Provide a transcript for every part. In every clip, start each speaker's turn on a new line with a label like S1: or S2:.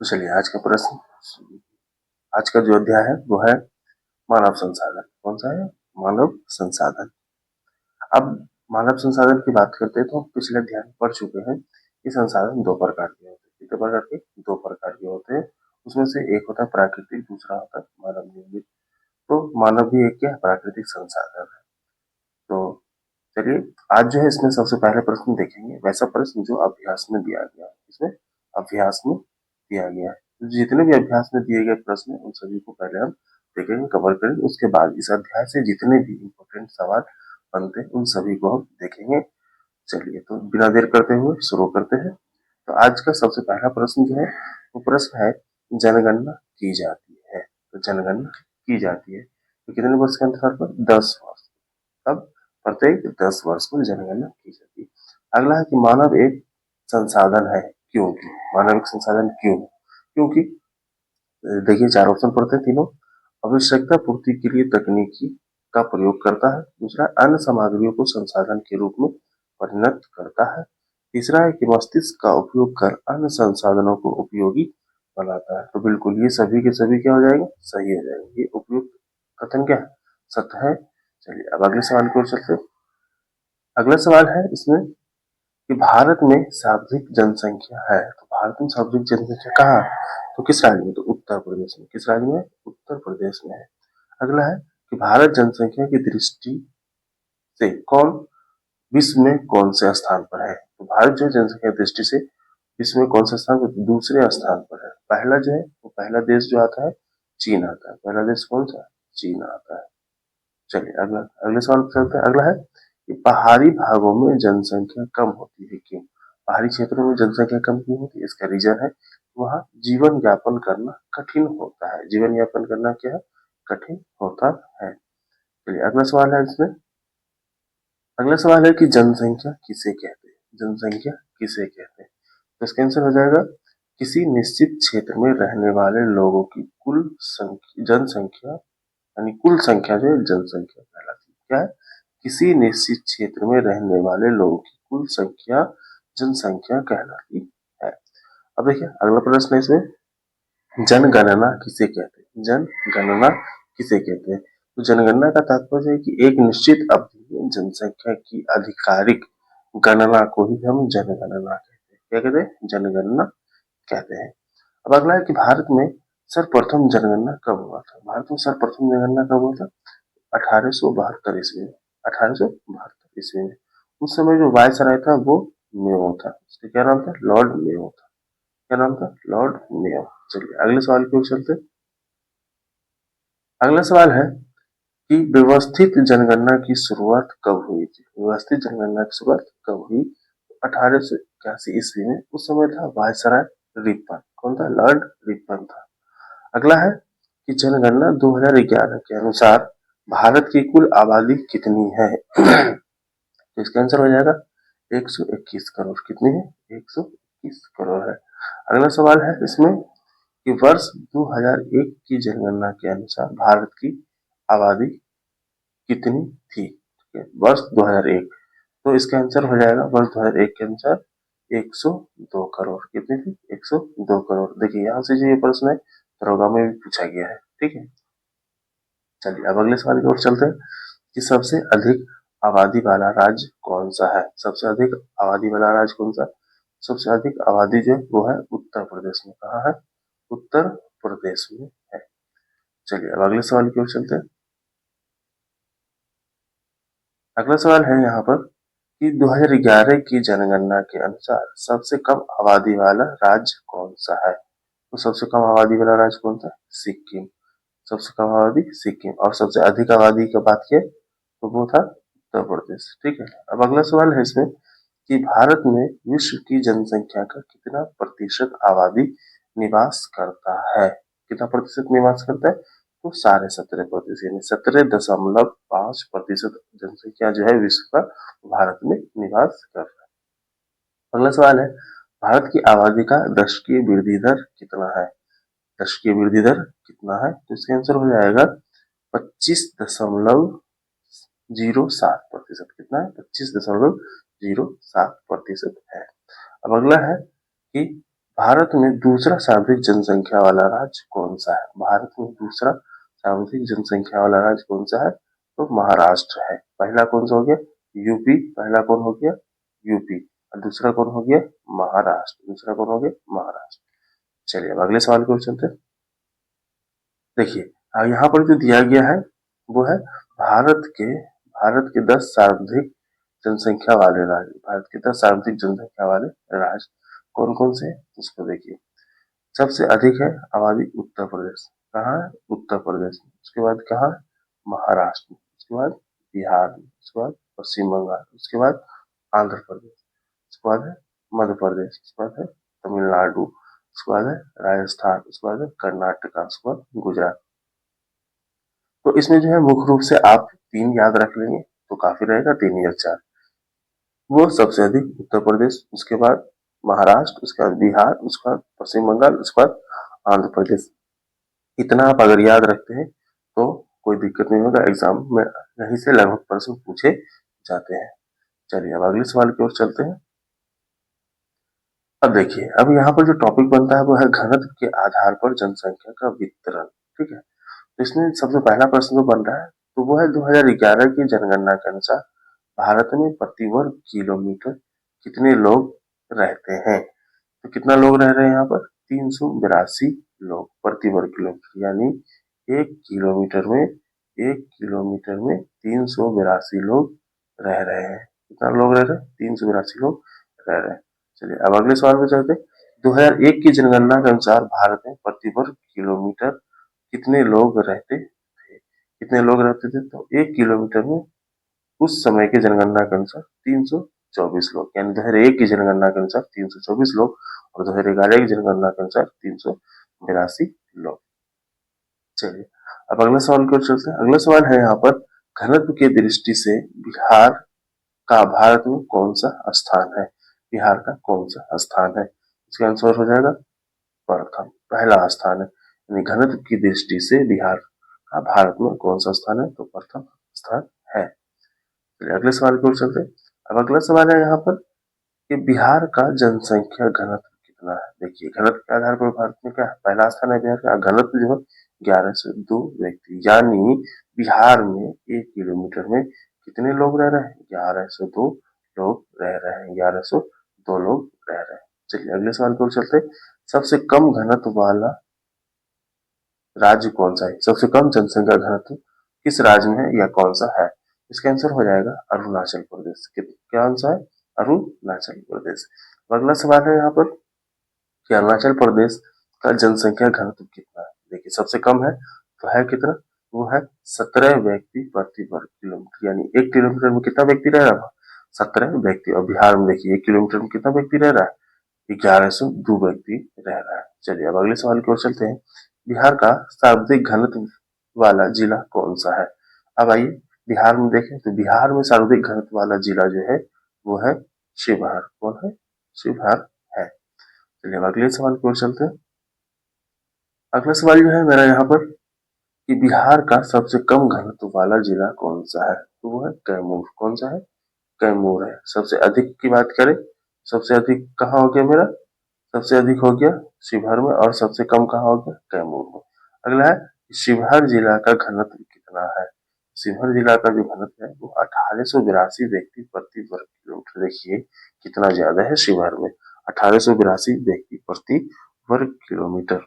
S1: तो चलिए आज का प्रश्न, आज का जो अध्याय है वो है मानव संसाधन। कौन सा है? मानव संसाधन। अब मानव संसाधन की बात करते हैं तो हम पिछले अध्याय में पढ़ चुके हैं कि संसाधन दो प्रकार के होते हैं। कितने प्रकार के? दो प्रकार के होते हैं। उसमें से एक होता है प्राकृतिक, दूसरा होता है मानव निर्मित। तो मानव भी एक क्या है? प्राकृतिक संसाधन है। तो चलिए आज जो है इसमें सबसे पहले प्रश्न देखेंगे, वैसा प्रश्न जो अभ्यास में दिया गया है। इसमें अभ्यास में दिया गया है। तो जितने भी अभ्यास में दिए गए प्रश्न हैं उन सभी को पहले हम देखेंगे, कवर करेंगे। उसके बाद इस अध्याय से जितने भी इम्पोर्टेंट सवाल बनते हैं उन सभी को हम देखेंगे। चलिए तो बिना देर करते हुए शुरू करते हैं। तो आज का सबसे पहला प्रश्न जो है वो प्रश्न है, जनगणना की जाती है। तो जनगणना की जाती है तो कितने वर्ष के अंतराल पर? 10 वर्ष। अब प्रत्येक 10 वर्ष में जनगणना की जाती है। अगला है कि मानव एक संसाधन है। क्योंकि मानव एक संसाधन क्यों? क्योंकि देखिए चार ऑप्शन पढ़ते हैं तीनों। आवश्यकता पूर्ति के लिए तकनीकी का प्रयोग करता है। दूसरा, अन्य सामग्रियों को संसाधन के रूप में परिणत करता है। तीसरा है कि मस्तिष्क का उपयोग कर अन्य संसाधनों को उपयोगी बनाता है। तो बिल्कुल ये सभी के सभी क्या हो जाएंगे? सही हो जाएंगे। ये उपयुक्त कथन क्या है? सत्य है। चलिए अब अगले सवाल की ओर चलते हैं। अगला सवाल है इसमें कि भारत में सर्वाधिक जनसंख्या है। तो भारत में सर्वाधिक जनसंख्या कहाँ है? तो किस राज्य में? तो उत्तर प्रदेश में। किस राज्य में? उत्तर प्रदेश में है। अगला है कि भारत जनसंख्या की दृष्टि से कौन विश्व में कौन से स्थान पर है? तो भारत जो है जनसंख्या की दृष्टि से विश्व में कौन से स्थान पर? दूसरे स्थान पर है। पहला जो है वो पहला देश जो आता है चीन आता है। पहला देश कौन सा? चीन आता है। चलिए अगला, अगले सवाल पर चलते हैं। अगला है कि पहाड़ी भागों में जनसंख्या कम होती है क्यों? पहाड़ी क्षेत्रों में जनसंख्या कम क्यों होती है? इसका रीजन है वहाँ जीवन यापन करना कठिन होता है। जीवन यापन करना क्या है? कठिन होता है। चलिए अगला सवाल है इसमें। अगला सवाल है कि जनसंख्या किसे कहते हैं? जनसंख्या किसे कहते हैं? तो इसका आंसर हो जाएगा किसी निश्चित क्षेत्र में रहने वाले लोगों की कुल जनसंख्या, यानी कुल संख्या जो है जनसंख्या कहलाती है। क्या है? किसी निश्चित क्षेत्र में रहने वाले लोगों की कुल संख्या जनसंख्या कहलाती है। अब देखिए अगला प्रश्न है इसमें, जनगणना किसे कहते हैं? जनगणना किसे कहते हैं? तो जनगणना का तात्पर्य है कि एक निश्चित अवधि में जनसंख्या की आधिकारिक गणना को ही हम जनगणना कहते हैं। क्या कहते हैं? जनगणना कहते हैं। अब अगला है कि भारत में सर्वप्रथम जनगणना कब हुआ था? भारत में सर्वप्रथम जनगणना कब हुआ था? 1872 ईस्वी में। 1872 ईस्वी में। उस समय जो वायसराय था वो मेयो था। उसका क्या नाम था? लॉर्ड मेयो था। क्या नाम था? Lord Mayo. चलिए अगले सवाल की ओर चलते हैं। अगला सवाल है कि व्यवस्थित जनगणना की शुरुआत कब हुई थी? व्यवस्थित जनगणना की शुरुआत कब हुई? 1881 ईस्वी में। उस समय था वायसराय रिपन। कौन था? लॉर्ड रिपन था। अगला है कि जनगणना 2011 के अनुसार भारत की कुल आबादी कितनी है? तो इसका आंसर हो जाएगा 121 करोड़। कितनी है? 121 करोड़ है। अगला सवाल है इसमें कि वर्ष 2001 की जनगणना के अनुसार भारत की आबादी कितनी थी? ठीक है, वर्ष 2001। तो इसका आंसर हो जाएगा वर्ष 2001 के अनुसार 102 करोड़। कितनी थी? 102 करोड़। देखिए यहाँ से जो ये प्रश्न है दरोगा में भी पूछा गया है। ठीक है, चलिए अब अगले सवाल की ओर चलते हैं कि सबसे अधिक आबादी वाला राज्य कौन सा है? सबसे अधिक आबादी वाला राज्य कौन सा? सबसे अधिक आबादी जो है वो है उत्तर प्रदेश में। कहाँ है? उत्तर प्रदेश में है। चलिए अब अगले सवाल की ओर चलते हैं। अगला सवाल है यहाँ पर कि 2011 की जनगणना के अनुसार सबसे कम आबादी वाला राज्य कौन सा है? तो सबसे कम आबादी वाला राज्य कौन सा? सिक्किम। सबसे कम आबादी सिक्किम। और सबसे अधिक आबादी की बात किए तो वो था उत्तर प्रदेश। ठीक है, अब अगला सवाल है इसमें कि भारत में विश्व की जनसंख्या का कितना प्रतिशत आबादी निवास करता है? कितना प्रतिशत निवास करता है? तो 17.5%, यानी 17.5% जनसंख्या जो है विश्व का भारत में निवास कर रहा है। अगला सवाल है, भारत की आबादी का दशकीय वृद्धि दर कितना है? दशकीय वृद्धि दर कितना है? तो इसका आंसर हो जाएगा 25.07%। कितना है? 25.07% है। अब अगला है कि भारत में दूसरा सर्वाधिक जनसंख्या वाला राज्य कौन सा है? भारत में दूसरा सर्वाधिक जनसंख्या वाला राज्य कौन सा है? तो महाराष्ट्र है। पहला कौन सा हो गया? यूपी। पहला कौन हो गया? यूपी। और दूसरा कौन हो गया? महाराष्ट्र। दूसरा कौन हो गया? महाराष्ट्र। चलिए अब अगले सवाल की ओर चलते हैं। देखिए यहाँ पर जो दिया गया है वो है भारत के 10 सर्वाधिक जनसंख्या वाले राज्य। भारत के 10 सर्वाधिक जनसंख्या वाले राज्य कौन कौन से हैं? उसको देखिए। सबसे अधिक है आबादी उत्तर प्रदेश। कहाँ है? उत्तर प्रदेश में। उसके बाद कहाँ है? महाराष्ट्र में। उसके बाद बिहार में। उसके बाद पश्चिम बंगाल। उसके बाद आंध्र प्रदेश। उसके बाद है मध्य प्रदेश। उसके बाद है तमिलनाडु। उसके बाद है राजस्थान। उसके बाद है कर्नाटका। उसके बाद गुजरात। तो इसमें जो है मुख्य रूप से आप 3 याद रख लेंगे तो काफी रहेगा, 3 या 4। वो सबसे अधिक उत्तर प्रदेश, उसके बाद महाराष्ट्र, उसके बाद बिहार, उसके बाद पश्चिम बंगाल, उसके बाद आंध्र प्रदेश। इतना आप अगर याद रखते हैं तो कोई दिक्कत नहीं होगा, एग्जाम में यहीं से लगभग प्रश्न पूछे जाते हैं। चलिए अब अगले सवाल की ओर चलते हैं। अब देखिए, अब यहाँ पर जो टॉपिक बनता है वो है घनत्व के आधार पर जनसंख्या का वितरण। ठीक है, तो इसमें सबसे पहला प्रश्न जो बन रहा है तो वो है 2011 की जनगणना के अनुसार भारत में प्रति वर्ग किलोमीटर कितने लोग रहते हैं? तो कितना लोग रह रहे हैं यहाँ पर? 382 लोग प्रति वर्ग किलोमीटर, यानी 1 किलोमीटर में 382 लोग रह रहे हैं। कितना लोग रह रहे हैं? 382 लोग रह रहे हैं। चलिए अब अगले सवाल पे चलते हैं। 2001 की जनगणना के अनुसार भारत में प्रति वर्ग किलोमीटर कितने लोग रहते थे? कितने लोग रहते थे? तो 1 किलोमीटर में उस समय की जनगणना के अनुसार 324 लोग, यानी 2001 की जनगणना के अनुसार 324 लोग और 2011 की जनगणना के अनुसार 382 लोग। चलिए अब अगला सवाल की ओर चलते हैं। अगला सवाल है यहाँ पर घनत्व की दृष्टि से बिहार का भारत में कौन सा स्थान है? बिहार का कौन सा स्थान है? इसका आंसर हो जाएगा प्रथम, पहला स्थान है। यानी घनत्व की दृष्टि से बिहार का भारत में कौन सा स्थान है? तो प्रथम स्थान है। चलिए अगले सवाल की ओर चलते हैं। अब अगला सवाल है यहाँ पर कि बिहार का जनसंख्या घनत्व कितना है? देखिए घनत्व के आधार पर भारत में क्या है? पहला स्थान है बिहार का। घनत्व जो है 1102 व्यक्ति, यानी बिहार में 1 किलोमीटर में कितने लोग रह रहे हैं? 1102 लोग रह रहे हैं। 1102 लोग रह रहे हैं। चलिए अगले सवाल की ओर चलते हैं। सबसे कम घनत्व वाला राज्य कौन सा है? सबसे कम जनसंख्या घनत्व किस राज्य में है या कौन सा है? इसका आंसर हो जाएगा अरुणाचल प्रदेश। क्या आंसर है? अरुणाचल प्रदेश। अगला सवाल है यहाँ पर कि अरुणाचल प्रदेश का जनसंख्या घनत्व कितना है? देखिए सबसे कम है तो है कितना? वो है 17 व्यक्ति प्रति वर्ग किलोमीटर, यानी 1 किलोमीटर में कितना व्यक्ति रह रहा है? 17 व्यक्ति। और बिहार में देखिए 1 किलोमीटर में कितना व्यक्ति रह रहा है? 1102 व्यक्ति रह रहा है। चलिए अब अगले सवाल की ओर चलते हैं। बिहार का सर्वाधिक घनत्व वाला जिला कौन सा है? अब आइए बिहार में देखें तो बिहार में सर्वाधिक घनत्व वाला जिला जो है वो है शिवहर। कौन है? शिवहर है। चलिए अब अगले सवाल की ओर चलते हैं। अगला सवाल जो है मेरा यहाँ पर कि बिहार का सबसे कम घनत्व वाला जिला कौन सा है? तो वो है कैमूर। कौन सा है? कैमूर है। सबसे अधिक की बात करें, सबसे अधिक कहाँ हो गया मेरा? सबसे अधिक हो गया शिवहर में और सबसे कम कहाँ हो गया? कैमूर में। अगला है शिवहर जिला का घनत्व कितना है? शिवहर जिला का जो घनत्व है वो 1882 व्यक्ति प्रति वर्ग किलोमीटर। देखिए कितना ज्यादा है शिवहर में, 1882 व्यक्ति प्रति वर्ग किलोमीटर।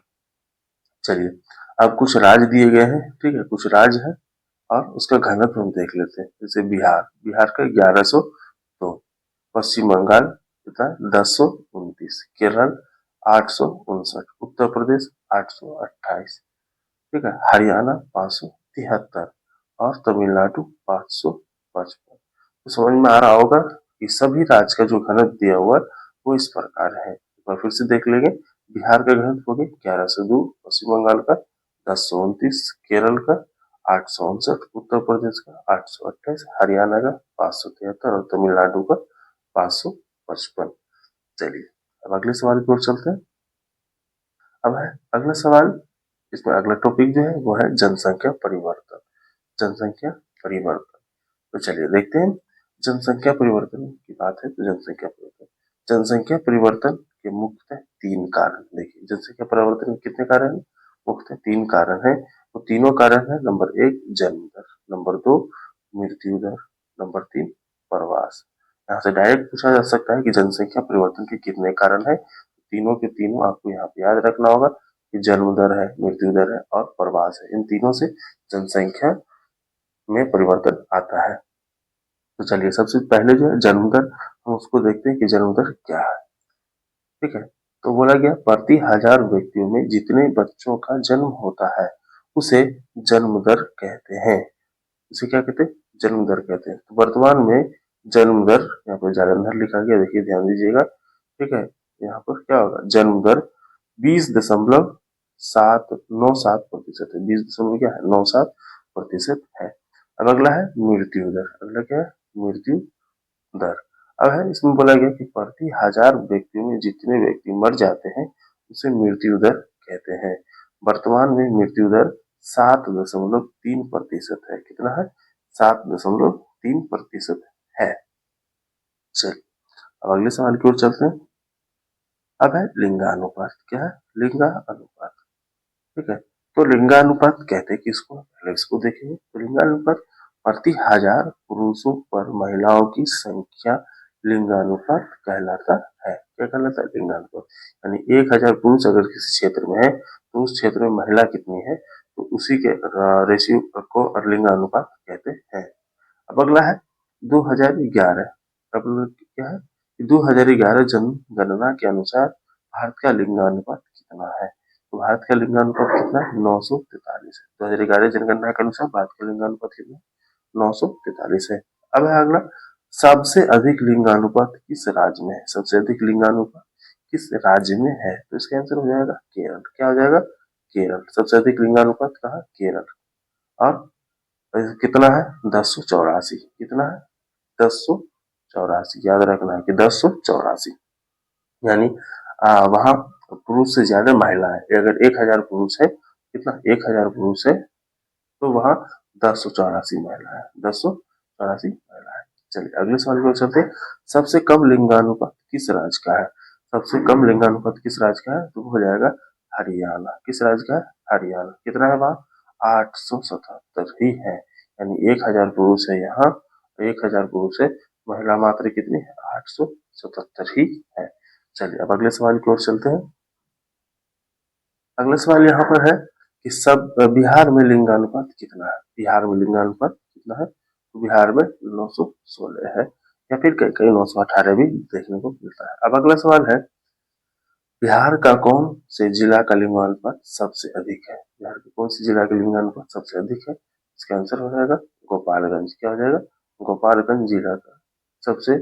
S1: चलिए अब कुछ राज्य दिए गए हैं, ठीक है, कुछ राज्य है और उसका घनत्व हम देख लेते हैं। जैसे बिहार, बिहार का 1102, पश्चिम बंगाल कितना? 1029, केरल 859, उत्तर प्रदेश 828, ठीक है, हरियाणा 573 और तमिलनाडु 555। तो समझ में आ रहा होगा कि सभी राज्य का जो घनत्व दिया हुआ है वो इस प्रकार है। एक बार फिर से देख लेंगे। बिहार का घनत्व हो गया 1102, पश्चिम बंगाल का 1029, केरल का 859, उत्तर प्रदेश का 828, हरियाणा का 573 और तमिलनाडु का 555। चलिए अब अगले सवाल की ओर चलते हैं। अब है अगला सवाल, इसमें अगला टॉपिक जो है वो है जनसंख्या परिवर्तन। जनसंख्या परिवर्तन। तो चलिए देखते हैं। जनसंख्या परिवर्तन की बात है तो जनसंख्या परिवर्तन के मुख्य 3 कारण। देखिए जनसंख्या परिवर्तन के कितने कारण हैं? मुख्य 3 कारण हैं। वो तीनों कारण है, नंबर 1 जन्म दर, नंबर 2 मृत्यु दर, नंबर 3 प्रवास। यहाँ से डायरेक्ट पूछा जा सकता है कि जनसंख्या परिवर्तन के कितने कारण है। तीनों के तीनों आपको यहाँ पे याद रखना होगा कि जन्म दर है, मृत्यु दर है और प्रवास है। इन तीनों से जनसंख्या में परिवर्तन आता है। तो चलिए सबसे पहले जो है जन्म दर, हम उसको देखते हैं कि जन्म दर क्या है। ठीक है, तो बोला गया प्रति 1000 व्यक्तियों में जितने बच्चों का जन्म होता है उसे जन्म दर कहते हैं। उसे क्या कहते हैं? जन्म दर कहते हैं। तो वर्तमान में जन्म दर, यहाँ पर जालंधर लिखा गया, देखिए ध्यान दीजिएगा। ठीक है, यहाँ पर क्या होगा? जन्म दर 20.797% है। 20 क्या है? 97% है। अब अगला है मृत्यु दर। अगला क्या है? मृत्यु दर। अब है इसमें बोला गया कि प्रति 1000 व्यक्तियों में जितने व्यक्ति मर जाते हैं उसे मृत्यु दर कहते हैं। वर्तमान में मृत्यु दर 7.3% है। कितना है? 7.3% है। चलिए अब अगले सवाल की ओर चलते हैं। अब है लिंगानुपात। क्या है? लिंगानुपात। ठीक है, तो लिंगानुपात कहते हैं किसको? पहले इसको देखेंगे। तो लिंगानुपात प्रति 1000 पुरुषों पर महिलाओं की संख्या लिंगानुपात कहलाता है। क्या कहलाता है? लिंगानुपात। यानी 1000 पुरुष अगर किसी क्षेत्र में है तो उस क्षेत्र में महिला कितनी है, तो उसी के रेशियो को लिंगानुपात कहते हैं। अब अगला है 2011। अब क्या है? 2011 जनगणना के अनुसार भारत का लिंगानुपात कितना है? तो भारत का लिंगानुपात कितना है? 943 है। 2011 जनगणना के अनुसार भारत का लिंगानुपात कितना है? 943 है। अब है अगला, सबसे अधिक लिंगानुपात किस राज्य में है? सबसे अधिक लिंगानुपात किस राज्य में है? तो इसका आंसर हो जाएगा केरल। क्या हो जाएगा? केरल। सबसे अधिक लिंगानुपात कहाँ? केरल। और कितना है? 1084। कितना है? 1084। याद रखना है कि 1084, यानी वहां पुरुष से ज्यादा महिला है। अगर 1000 पुरुष है, कितना? 1000 पुरुष है तो वहां 1084 महिला है। 1084 महिला है। चलिए अगले सवाल की ओर चलते हैं। सबसे कम लिंगानुपात किस राज्य का है? सबसे कम लिंगानुपात किस राज्य का है? तो हो जाएगा हरियाणा। किस राज्य का है? हरियाणा। कितना है वहां? 877 ही है। यानी 1000 पुरुष है यहाँ, 1000 पुरुष है, महिला मात्र कितनी है? 877 ही है। चलिए अब अगले सवाल की ओर चलते हैं। अगला सवाल यहाँ पर है कि सब बिहार में लिंगानुपात कितना है? बिहार में लिंगानुपात कितना है? तो बिहार में 916 है, या फिर कई कई 918 भी देखने को मिलता है। अब अगला सवाल है, बिहार का कौन से जिला का लिंगानुपात सबसे अधिक है? बिहार के कौन से जिला का लिंगानुपात सबसे अधिक है? इसका आंसर हो जाएगा गोपालगंज। क्या हो जाएगा? गोपालगंज जिला का सबसे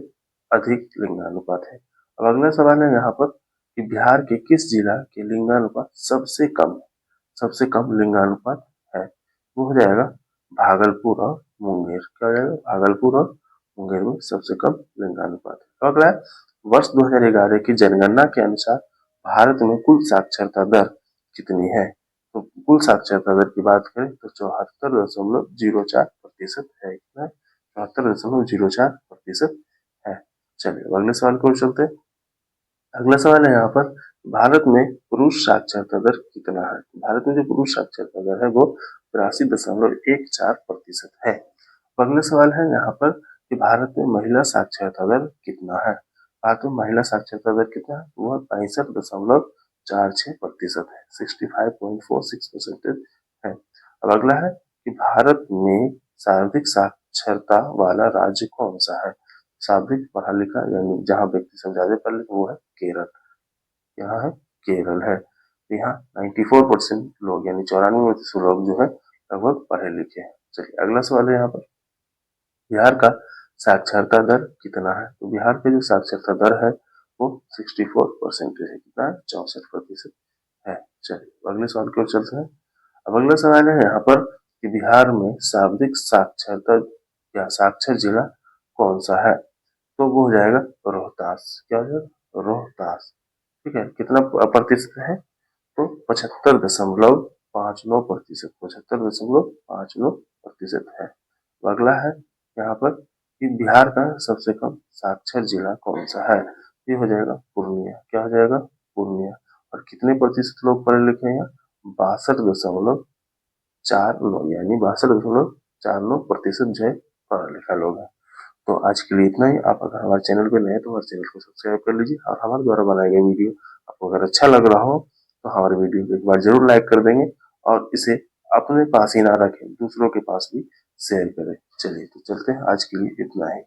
S1: अधिक लिंगानुपात है। अब अगला सवाल है यहाँ पर कि बिहार के किस जिला के लिंगानुपात सबसे कम है? सबसे कम लिंगानुपात है, वो हो जाएगा भागलपुर और मुंगेर। क्या हो जाएगा? भागलपुर और मुंगेर में सबसे कम लिंगानुपात है। तो अगला है, वर्ष 2011 की जनगणना के अनुसार भारत में कुल साक्षरता दर कितनी है? तो कुल साक्षरता दर की बात करें तो 74.04% है। कितना है? 74.04% है। चलिए अगले सवाल को चलते हैं। अगला सवाल है यहाँ पर, भारत में पुरुष साक्षरता दर कितना है? भारत में जो पुरुष साक्षरता दर है वो 83.14% है। अगला सवाल है यहाँ पर कि भारत में महिला साक्षरता दर कितना है? भारत में महिला साक्षरता दर कितना है? वह 65.46% है। 65.46% है। अब अगला है कि भारत में सर्वाधिक साक्षरता वाला राज्य कौन सा है? सर्वाधिक पढ़ा लिखा यानी जहाँ व्यक्ति सब ज्यादा पढ़ लिखे वो है केरल। यहाँ है केरल है। यहाँ 94% लोग यानी 94% लोग जो है लगभग पढ़े लिखे हैं। चलिए अगला सवाल है यहाँ पर, बिहार का साक्षरता दर कितना है? तो बिहार का जो साक्षरता दर है वो 64% है। कितना है? 64% है। चलिए अगले सवाल की ओर चलते हैं। अब अगला सवाल है यहाँ पर कि बिहार में सर्वाधिक साक्षरता या साक्षर जिला कौन सा है? तो वो हो जाएगा रोहतास। क्या हो जाएगा? रोहतास। ठीक है, कितना प्रतिशत है? तो 75.59%। 75.59% है। अगला है यहाँ पर कि बिहार का सबसे कम साक्षर जिला कौन सा है? ये हो जाएगा पूर्णिया। क्या हो जाएगा? पूर्णिया। और कितने प्रतिशत लोग पढ़े लिखे हैं? 62.49, यानी 62.49% जो है पढ़ा लिखा लोग हैं। तो आज के लिए इतना ही। आप अगर हमारे चैनल पे नए हैं तो हमारे चैनल को सब्सक्राइब कर लीजिए, और हमारे द्वारा बनाए गए वीडियो आपको अगर अच्छा लग रहा हो तो हमारे वीडियो को एक बार जरूर लाइक कर देंगे, और इसे अपने पास ही ना रखें, दूसरों के पास भी शेयर करें। चलिए तो चलते हैं, आज के लिए इतना ही।